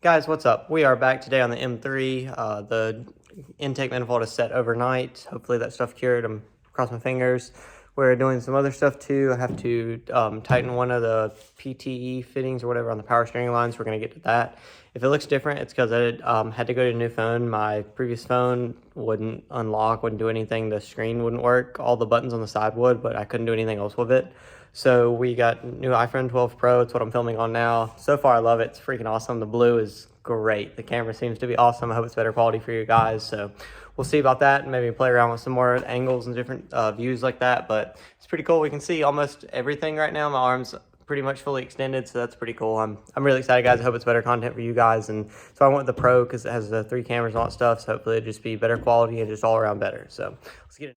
Guys, what's up? We are back today on the M3. The intake manifold is set overnight. Hopefully that stuff cured. I'm crossing my fingers. We're doing some other stuff too. I have to tighten one of the PTE fittings or whatever on the power steering lines. We're going to get to that. If it looks different, it's because I had to go to a new phone. My previous phone wouldn't unlock, wouldn't do anything. The screen wouldn't work. All the buttons on the side would, but I couldn't do anything else with it. So we got new iPhone 12 Pro. It's what I'm filming on now. So far, I love it. It's freaking awesome. The blue is great. The camera seems to be awesome. I hope it's better quality for you guys. So we'll see about that and maybe play around with some more angles and different views like that. But it's pretty cool. We can see almost everything right now. My arm's pretty much fully extended, so that's pretty cool. I'm really excited, guys. I hope it's better content for you guys. And so I went with the Pro because it has the 3 cameras and all that stuff. So hopefully it'll just be better quality and just all around better. So let's get it.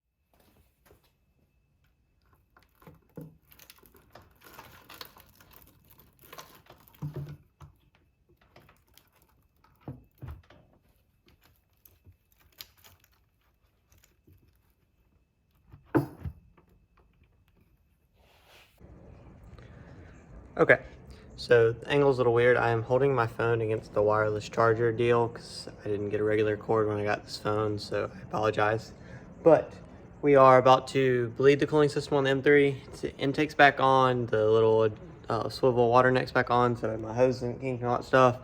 Okay, so the angle's a little weird. I am holding my phone against the wireless charger deal because I didn't get a regular cord when I got this phone, so I apologize. But we are about to bleed the cooling system on the M3. The intake's back on, the little swivel water neck's back on, so my hose and kink and all that stuff.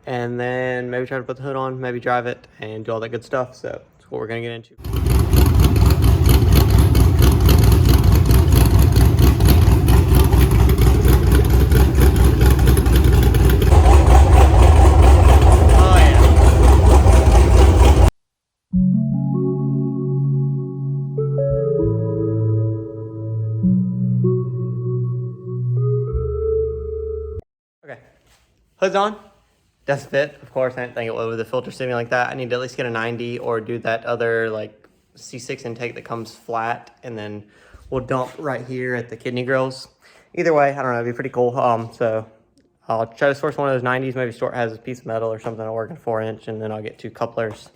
And then maybe try to put the hood on, maybe drive it, and do all that good stuff. So that's what we're gonna get into. Okay, hood's on. Does fit, of course. I didn't think it would with the filter sitting like that. I need to at least get a 90 or do that other like C6 intake that comes flat, and then we'll dump right here at the kidney grills. Either way, I don't know, it'd be pretty cool. So I'll try to source one of those 90s. Maybe store has a piece of metal or something that'll work in 4-inch, and then I'll get 2 couplers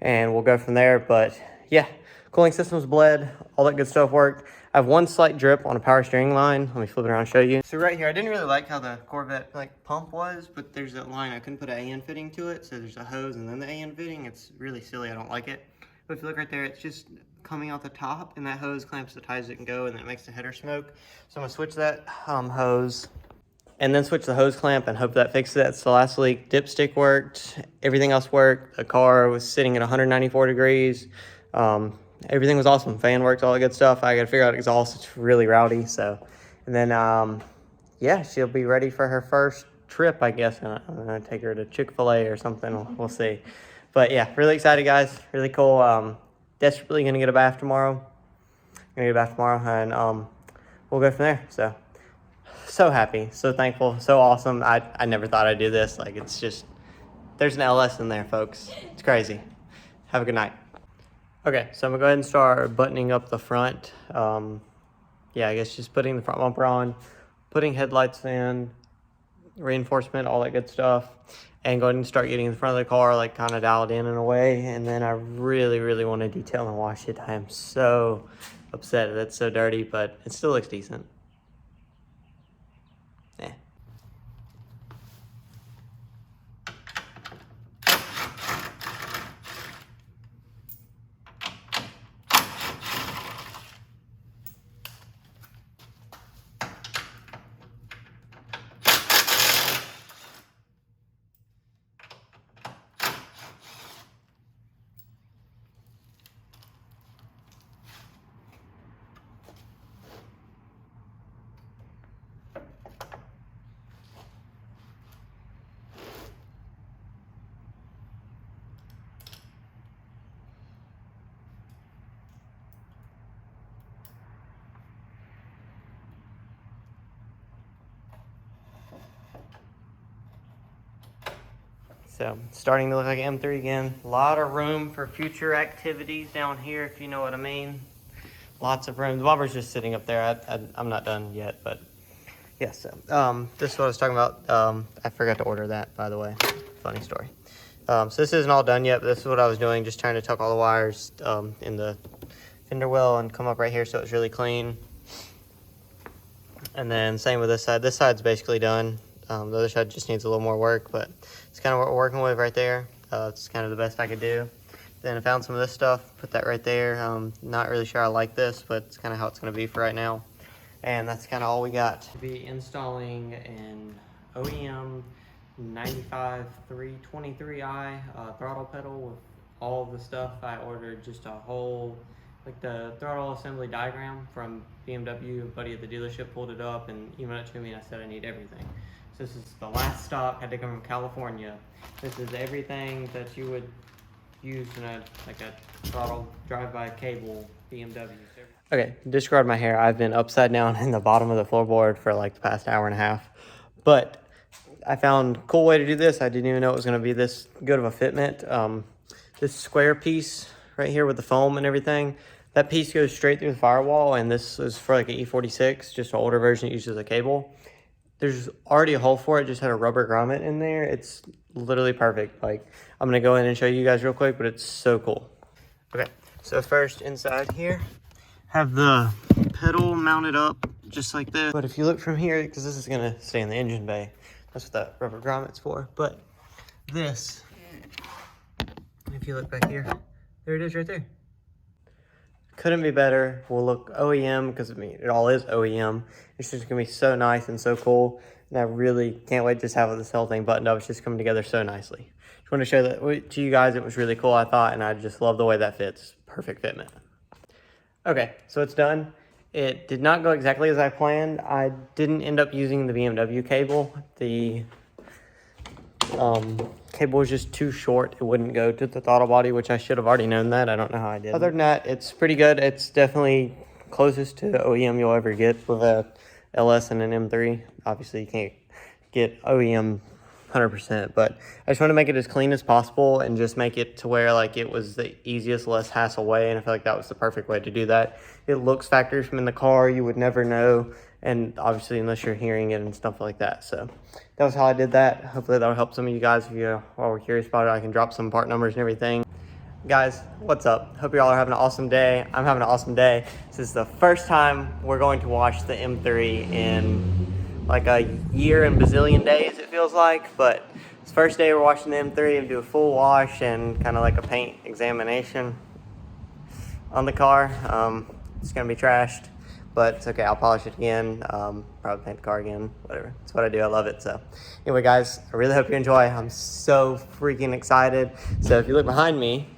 and we'll go from there. But yeah, cooling system's bled, all that good stuff worked. I have one slight drip on a power steering line. Let me flip it around and show you. So right here, I didn't really like how the Corvette like pump was, but there's that line. I couldn't put an AN fitting to it, so there's a hose and then the AN fitting. It's really silly. I don't like it. But if you look right there, it's just coming out the top, and that hose clamps the ties it can go, and then it makes the header smoke. So I'm gonna switch that hose, and then switch the hose clamp and hope that fixes it. That's the last leak. Dipstick worked. Everything else worked. The car was sitting at 194 degrees. Everything was awesome. Fan worked, all the good stuff. I got to figure out exhaust. It's really rowdy. So, and then, yeah, she'll be ready for her first trip, I guess. I'm going to take her to Chick-fil-A or something. We'll see. But yeah, really excited, guys. Really cool. Desperately going to get a bath tomorrow. And we'll go from there. So happy, so thankful, so awesome. I never thought I'd do this. Like, it's just, there's an LS in there, folks. It's crazy. Have a good night. Okay, so I'm gonna go ahead and start buttoning up the front. Yeah, I guess just putting the front bumper on, putting headlights in, reinforcement, all that good stuff, and go ahead and start getting the front of the car like kind of dialed in a way. And then I really want to detail and wash it. I am so upset that it's so dirty, but it still looks decent. So starting to look like M3 again. A lot of room for future activities down here, if you know what I mean. Lots of room. The bumper's just sitting up there. I'm not done yet, but yeah. So this is what I was talking about. I forgot to order that, by the way. Funny story. So this isn't all done yet, but this is what I was doing, just trying to tuck all the wires in the fender well and come up right here so it's really clean. And then same with this side. This side's basically done. The other side just needs a little more work, but it's kind of what we're working with right there. It's kind of the best I could do. Then I found some of this stuff, put that right there. Not really sure I like this, but it's kind of how it's going to be for right now. And that's kind of all we got. To be installing an OEM 95323i throttle pedal with all of the stuff. I ordered just a whole, like the throttle assembly diagram from BMW. A buddy at the dealership pulled it up and emailed it to me, and I said I need everything. So this is the last stop, had to come from California. This is everything that you would use in a throttle drive-by cable BMW. Okay, disregard my hair. I've been upside down in the bottom of the floorboard for like the past hour and a half. But I found a cool way to do this. I didn't even know it was going to be this good of a fitment. This square piece right here with the foam and everything, that piece goes straight through the firewall, and this is for like an E46, just an older version that uses a cable. There's already a hole for it, just had a rubber grommet in there. It's literally perfect. Like, I'm going to go in and show you guys real quick, but it's so cool. Okay, so first inside here, have the pedal mounted up just like this. But if you look from here, because this is gonna stay in the engine bay, that's what that rubber grommet's for. But this, if you look back here, there it is right there. Couldn't be better. Will look OEM, because I mean, it all is OEM. It's just gonna be so nice and so cool. And I really can't wait to just have this whole thing buttoned up. It's just coming together so nicely. Just want to show that to you guys. It was really cool, I thought, and I just love the way that fits. Perfect fitment. Okay, so it's done. It did not go exactly as I planned. I didn't end up using the BMW cable. The cable was just too short. It wouldn't go to the throttle body, which I should have already known that. I don't know how I did. Other than that, it's pretty good. It's definitely closest to OEM you'll ever get with a LS and an M3. Obviously, you can't get OEM 100%, but I just want to make it as clean as possible and just make it to where like it was the easiest, less hassle way, and I feel like that was the perfect way to do that. It looks factory from in the car, you would never know, and obviously unless you're hearing it and stuff like that. So that was how I did that. Hopefully that'll help some of you guys. If you are curious about it, I can drop some part numbers and everything. Guys, what's up? Hope you all are having an awesome day. I'm having an awesome day. This is the first time we're going to wash the M3 in like a year and bazillion days, it feels like. But it's the first day we're washing the M3 and do a full wash and kind of like a paint examination on the car. It's gonna be trashed, but it's okay. I'll polish it again, probably paint the car again, whatever. It's what I do. I love it. So anyway, guys, I really hope you enjoy. I'm so freaking excited. So if you look behind me,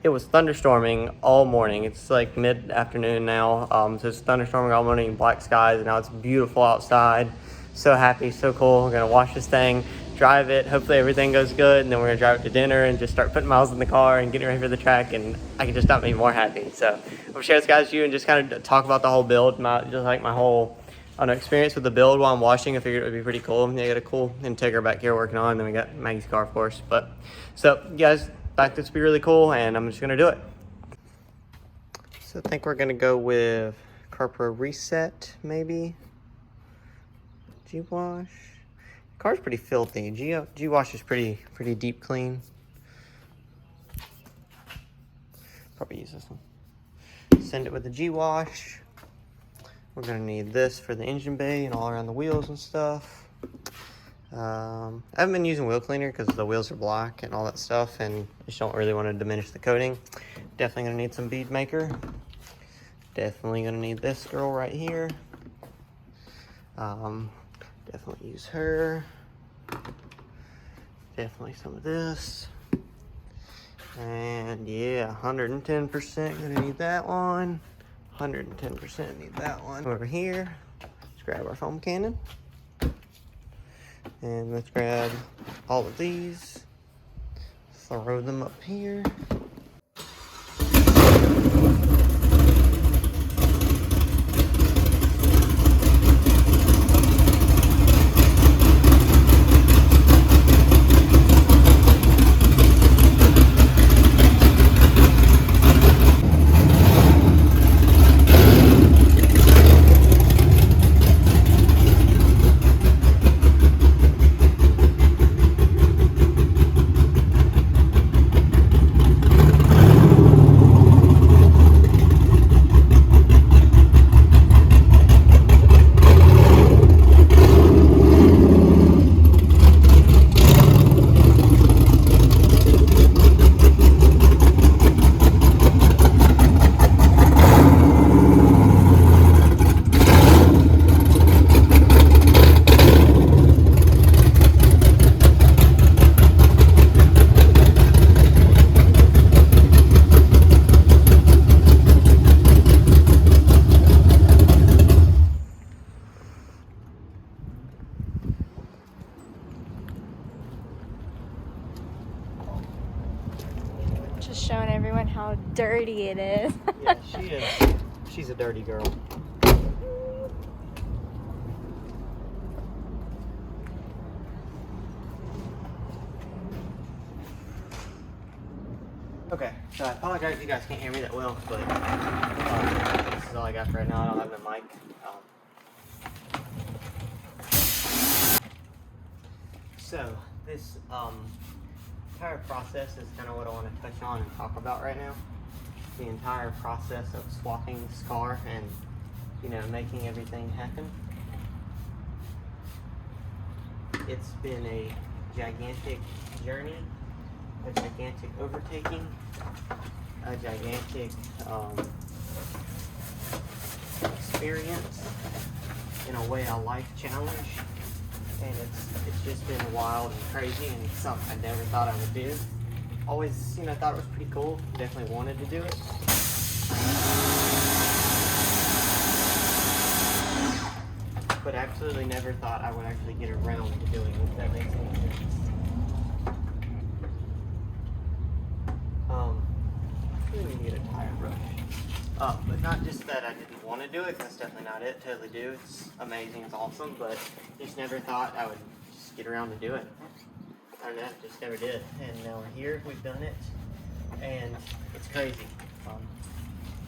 it was thunderstorming all morning. It's like mid-afternoon now. So it's thunderstorming all morning, black skies, and now it's beautiful outside. So happy, so cool. We're gonna wash this thing, drive it. Hopefully everything goes good, and then we're gonna drive it to dinner and just start putting miles in the car and getting ready for the track, and I can just not be more happy. So I'm gonna share this, guys, with you and just kind of talk about the whole build, just like my whole experience with the build while I'm washing. I figured it would be pretty cool. They got a cool Integra back here working on, and then we got Maggie's car, of course. But so you guys, I think this would be really cool, and I'm just gonna do it. So I think we're gonna go with CarPro Reset, maybe. G-Wash. Car's pretty filthy. G-Wash is pretty deep clean. Probably use this one. Send it with the G-Wash. We're gonna need this for the engine bay and all around the wheels and stuff. I haven't been using wheel cleaner because the wheels are black and all that stuff, and just don't really want to diminish the coating. Definitely gonna need some bead maker. Definitely gonna need this girl right here. Definitely use her. Definitely some of this. And yeah, 110% gonna need that one. 110% need that one. Over here, let's grab our foam cannon. And let's grab all of these, throw them up here. showing everyone how dirty it is. Yeah, she is. She's a dirty girl. Okay, so I apologize if you guys can't hear me that well, but this is all I got for right now. I don't have the mic. So this entire process is kind of what I want to touch on and talk about right now. The entire process of swapping this car and, you know, making everything happen. It's been a gigantic journey, a gigantic overtaking, a gigantic experience, in a way a life challenge, and it's just been wild and crazy, and it's something I never thought I would do. Always, you know, thought it was pretty cool, definitely wanted to do it. But absolutely never thought I would actually get around to doing it, if that makes any sense. I really need a tire brush. But not just that I didn't want to do it, that's definitely not it, totally do. It's amazing, it's awesome, but just never thought I would just get around to do it. I don't know, just never did. And now we're here, we've done it, and it's crazy.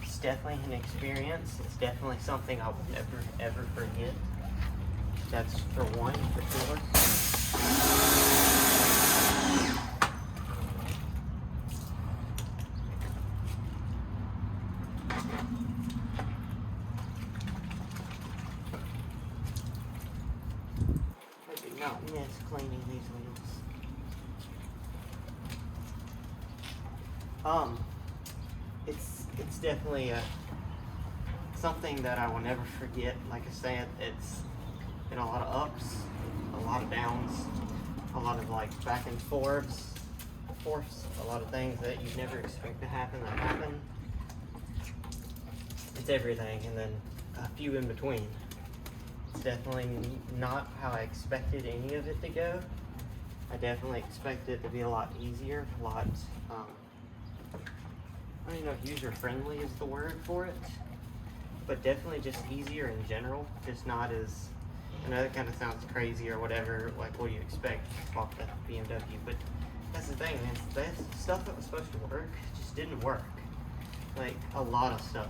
It's definitely an experience. It's definitely something I will never, ever forget. That's for one, for sure. I did not miss cleaning these wheels. It's definitely something that I will never forget. Like I said, it's been a lot of ups, a lot of downs, a lot of like back and forths, a lot of things that you never expect to happen that happen. It's everything, and then a few in between. It's definitely not how I expected any of it to go. I definitely expected it to be a lot easier, a lot, I don't even know if user-friendly is the word for it, but definitely just easier in general, just not as, I know that kind of sounds crazy or whatever, like what do you expect off the BMW, but that's the thing, man, the stuff that was supposed to work just didn't work, like a lot of stuff.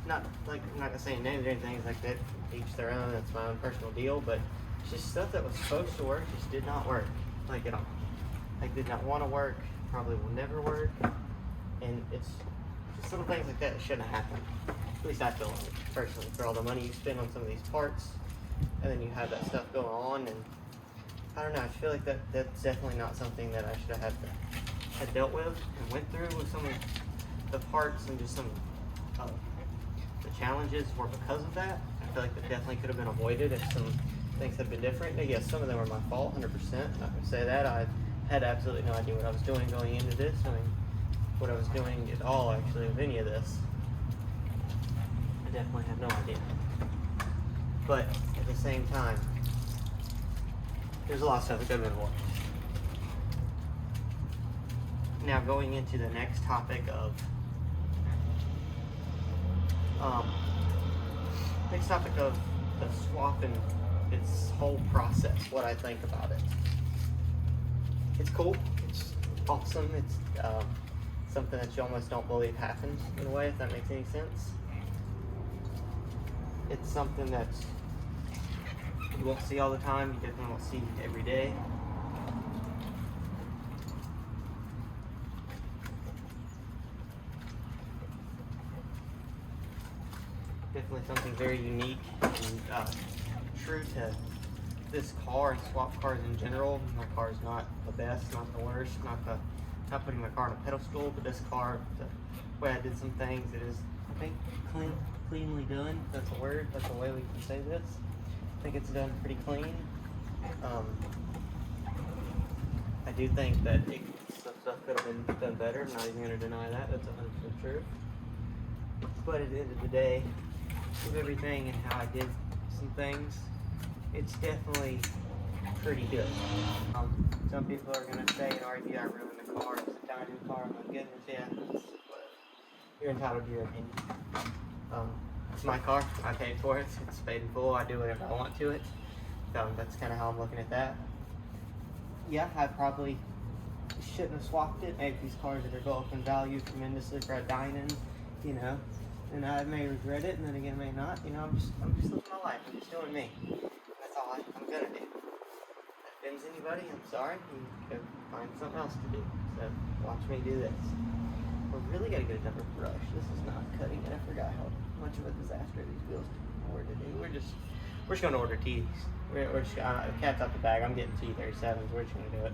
Not like, I'm not gonna say names or anything like that, each their own, that's my own personal deal, but it's just stuff that was supposed to work just did not work, like at all. Like did not want to work, probably will never work, and it's just little things like that that shouldn't have happened. At least I feel like, personally, for all the money you spend on some of these parts, and then you have that stuff going on, and I don't know, I feel like that's definitely not something that I should have had dealt with and went through with some of the parts, and just some of the challenges were because of that. I feel like that definitely could have been avoided if some things had been different. And yes, some of them were my fault, 100%. I'm not gonna say that. I had absolutely no idea what I was doing going into this. I mean, what I was doing at all, actually, with any of this. I definitely had no idea. But at the same time, there's a lot of stuff that could have been avoided. Now, going into the next topic of the swap and its whole process, what I think about it. It's cool, it's awesome, it's something that you almost don't believe happens in a way, if that makes any sense. It's something that you won't see all the time, you definitely won't see every day. Definitely something very unique and true to this car and swap cars in general. My car is not the best, not the worst, not putting my car on a pedestal, but this car, the way I did some things, it is, I think, cleanly done. That's a word, that's a way we can say this. I think it's done pretty clean. I do think that some stuff could have been done better. I'm not even going to deny that. That's 100% true. But at the end of the day, with everything and how I did some things, it's definitely pretty good. Some people are gonna say, RV, I ruined the car. It's a DINAN car. My goodness, yeah. You're entitled to your opinion. It's my car. I paid for it. It's paid in full. I do whatever I want to it. That's kind of how I'm looking at that. Yeah, I probably shouldn't have swapped it. Maybe these cars are go up in value tremendously for a DINAN, you know. And I may regret it, and then again, may not. You know, I'm just living my life. I'm just doing me. That's all I'm gonna do. If it offends anybody, I'm sorry. You go find something else to do. So watch me do this. We're really gotta get a different brush. This is not cutting it. I forgot how much of a disaster these wheels were to do. We're just gonna order T's. We're just cat's out the bag. I'm getting T37s. We're just gonna do it.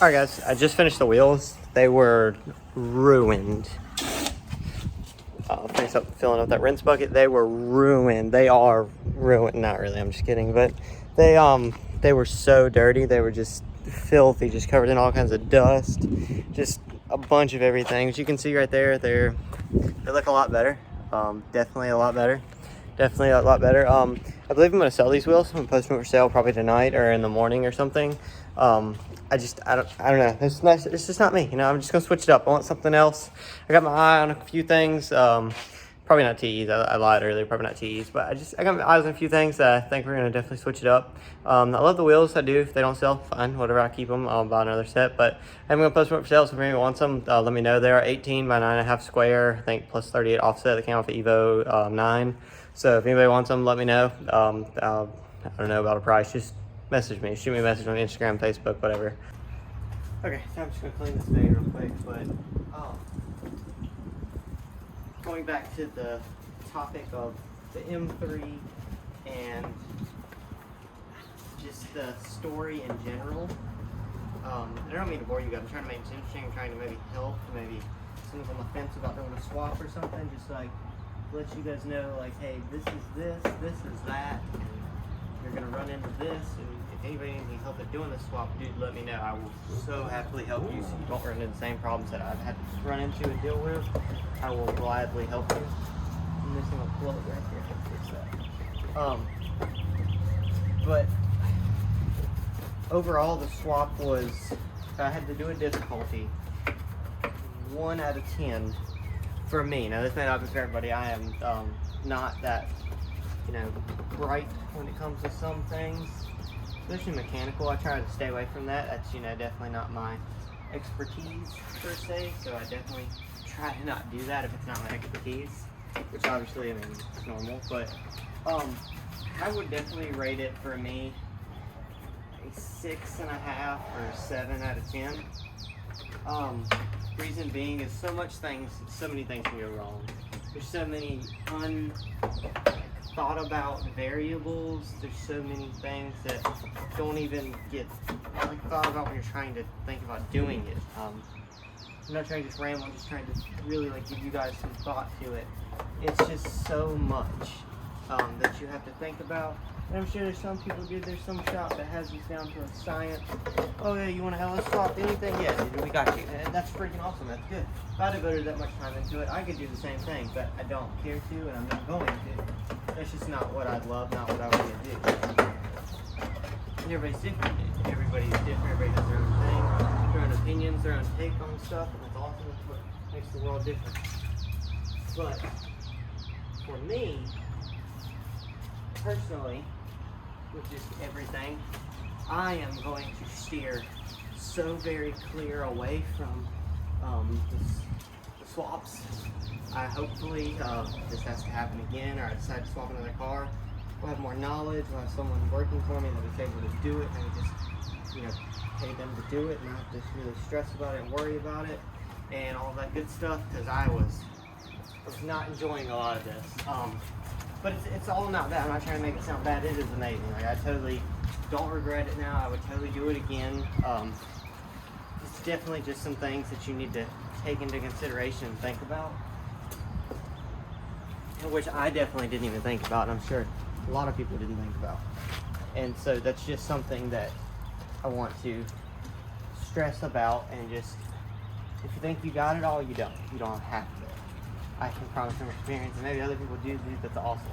All right, guys. I just finished the wheels. They were ruined. Finish up filling up that rinse bucket. They were ruined. They are ruined. Not really. I'm just kidding. But they were so dirty. They were just filthy, just covered in all kinds of dust. Just a bunch of everything. As you can see right there, they look a lot better. Definitely a lot better. Definitely a lot better. I believe I'm gonna sell these wheels. I'm gonna post them for sale probably tonight or in the morning or something. I don't know. It's nice. It's just not me. You know, I'm just gonna switch it up. I want something else. I got my eye on a few things. Probably not TEs. I lied earlier. Probably not TEs. But I got my eyes on a few things that I think we're gonna definitely switch it up. I love the wheels. I do. If they don't sell, fine. Whatever. I keep them. I'll buy another set. But I'm gonna post them for sale. So if anybody wants them, let me know. They are 18 by 9.5 square. I think plus 38 offset. They came off the Evo 9. So if anybody wants them, let me know. I don't know about a price. Just message me. Shoot me a message on Instagram, Facebook, whatever. Okay, so I'm just gonna clean this bay real quick, but going back to the topic of the M3 and just the story in general. I don't mean to bore you guys. I'm trying to make it interesting. I'm trying to maybe help. Maybe someone's on the fence about doing a swap or something. Just like let you guys know, like, hey, this is this, this is that, and you're gonna run into this. And if anybody needs any help at doing the swap, dude, let me know. I will so happily help you so you don't run into the same problems that I've had to run into and deal with. I will gladly help you. I'm missing a plug right here. But overall, the swap was, if I had to do a difficulty, 1 out of 10 for me. Now, this may not be for everybody. I am not that, you know, bright when it comes to some things, especially mechanical. I try to stay away from that. That's, you know, definitely not my expertise per se. So I definitely try to not do that if it's not my expertise, which obviously, I mean, it's normal. But I would definitely rate it for me a 6.5 or 7 out of 10. Reason being is so many things can go wrong. There's so many thought about variables. There's so many things that don't even get thought about when you're trying to think about doing it. I'm not trying to just ramble. I'm just trying to really give you guys some thought to it. It's just so much that you have to think about. And I'm sure there's some people, dude, there's some shop that has these down to a science. Oh yeah, you want to LS swap anything? Yeah, dude, we got you. And that's freaking awesome. That's good. If I'd have devoted that much time into it, I could do the same thing, but I don't care to, and I'm not going to. That's just not what I'd love, not what I want to do. And everybody's different. Everybody's different. Everybody has their own thing, their own opinions, their own take on stuff, and that's awesome. That's what makes the world different. But for me, personally, with just everything, I am going to steer so very clear away from the swaps. Hopefully this has to happen again, or I decide to swap another car. We'll have more knowledge. We'll have someone working for me that is able to do it, and just, you know, pay them to do it, and not just really stress about it and worry about it and all that good stuff. Because I was not enjoying a lot of this. But it's all not that. I'm not trying to make it sound bad. It is amazing. I totally don't regret it now. I would totally do it again. It's definitely just some things that you need to take into consideration and think about, which I definitely didn't even think about, and I'm sure a lot of people didn't think about. And so that's just something that I want to stress about, and just, if you think you got it all, you don't. You don't have to. I can promise from experience, and maybe other people do. That's awesome.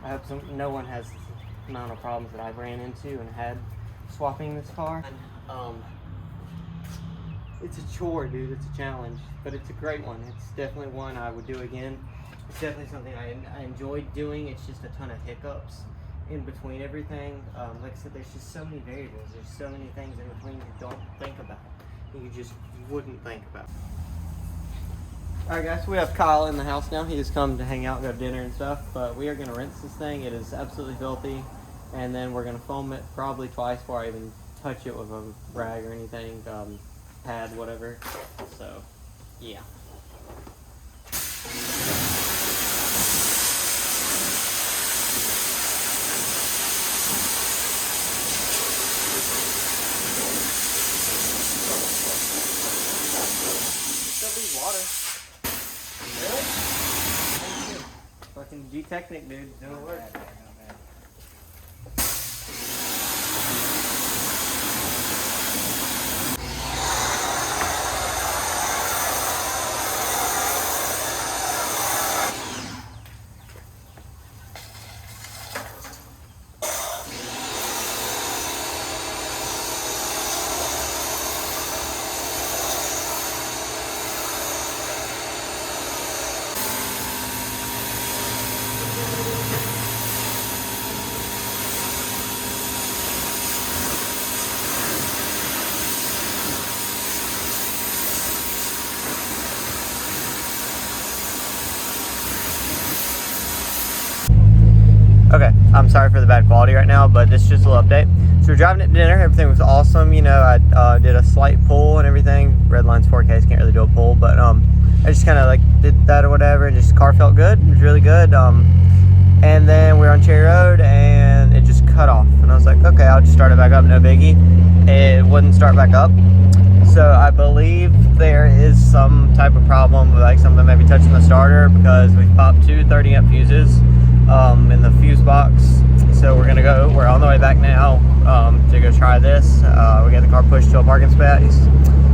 I hope no one has the amount of problems that I've ran into and had swapping this car. It's a chore, dude. It's a challenge, but it's a great one. It's definitely one I would do again. It's definitely something I enjoyed doing. It's just a ton of hiccups in between everything. Like I said, there's just so many variables. There's so many things in between you don't think about. You wouldn't think about. Alright guys, we have Kyle in the house now. He has come to hang out, go to dinner and stuff, but we are going to rinse this thing. It is absolutely filthy, and then we're going to foam it probably twice before I even touch it with a rag or anything, pad, whatever. So, yeah. Water. Really? Fucking G-Technic, dude. Doing work. Okay, I'm sorry for the bad quality right now, but this is just a little update. So we're driving at dinner, everything was awesome. You know, I did a slight pull and everything. Red line's 4K, so can't really do a pull, but I just kind of like did that or whatever, and just the car felt good. It was really good. And then we were on Cherry Road, and it just cut off. And I was like, okay, I'll just start it back up, no biggie. It wouldn't start back up. So I believe there is some type of problem with like something maybe touching the starter, because we popped two 30-amp fuses in the fuse box. So we're on the way back now to go try this. We got the car pushed to a parking space.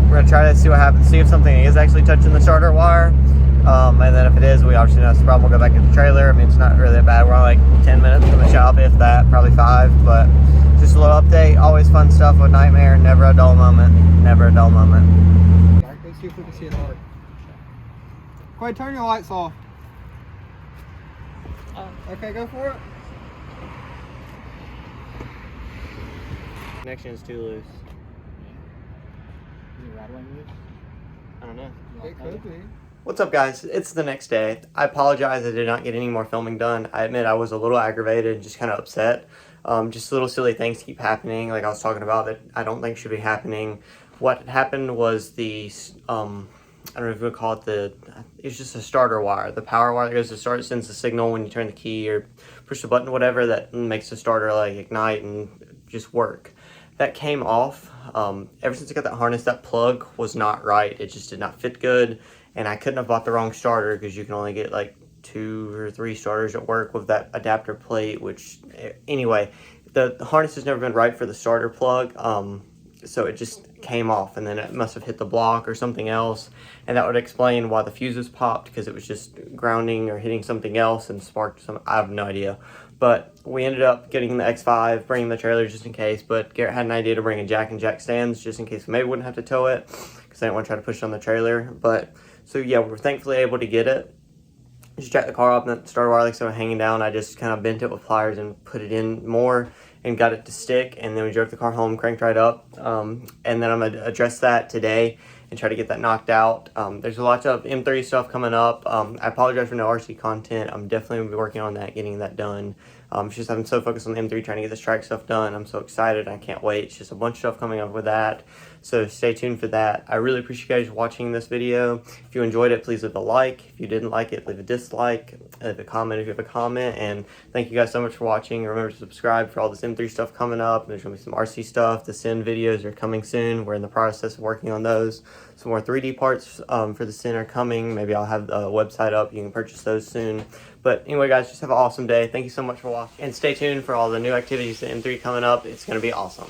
We're gonna try this, see what happens, see if something is actually touching the starter wire. And then if it is, we obviously know it's a problem. We'll go back to the trailer. I mean, it's not really that bad. We're on like 10 minutes from the shop, if that, probably 5, but just a little update. Always fun stuff with Nightmare. Never a dull moment. Never a dull moment. Let's see if we can see it hard. Go ahead, turn your lights off. Okay, go for it. Connection is too loose. Is it rattling loose? I don't know. It could be. What's up, guys? It's the next day. I apologize I did not get any more filming done. I admit I was a little aggravated and just kind of upset. Just little silly things keep happening, like I was talking about, that I don't think should be happening. What happened was the I don't know if you would call it it's just a starter wire. The power wire that goes to start, sends the signal when you turn the key or push the button, whatever, that makes the starter like ignite and just work. That came off. Ever since I got that harness, that plug was not right. It just did not fit good, and I couldn't have bought the wrong starter, because you can only get like 2 or 3 starters at work with that adapter plate, which anyway, the harness has never been right for the starter plug. So it just came off, and then it must have hit the block or something else, and that would explain why the fuses popped, because it was just grounding or hitting something else and sparked some, I have no idea. But we ended up getting the X5, bringing the trailer just in case, but Garrett had an idea to bring a jack and jack stands just in case we maybe wouldn't have to tow it, because I didn't want to try to push it on the trailer. But so yeah, we were thankfully able to get it. Just jacked the car up, and the starter wire, like so, hanging down. I just kind of bent it with pliers and put it in more and got it to stick, and then we drove the car home, cranked right up, and then I'm going to address that today and try to get that knocked out. There's a lot of M3 stuff coming up. I apologize for no RC content. I'm definitely going to be working on that, getting that done. It's just I'm so focused on the M3, trying to get this track stuff done. I'm so excited. I can't wait. It's just a bunch of stuff coming up with that. So stay tuned for that. I really appreciate you guys watching this video. If you enjoyed it, please leave a like. If you didn't like it, leave a dislike. Leave a comment if you have a comment. And thank you guys so much for watching. Remember to subscribe for all this M3 stuff coming up. There's going to be some RC stuff. The Sin videos are coming soon. We're in the process of working on those. Some more 3D parts for the Sin are coming. Maybe I'll have the website up. You can purchase those soon. But anyway, guys, just have an awesome day. Thank you so much for watching. And stay tuned for all the new activities at M3 coming up. It's going to be awesome.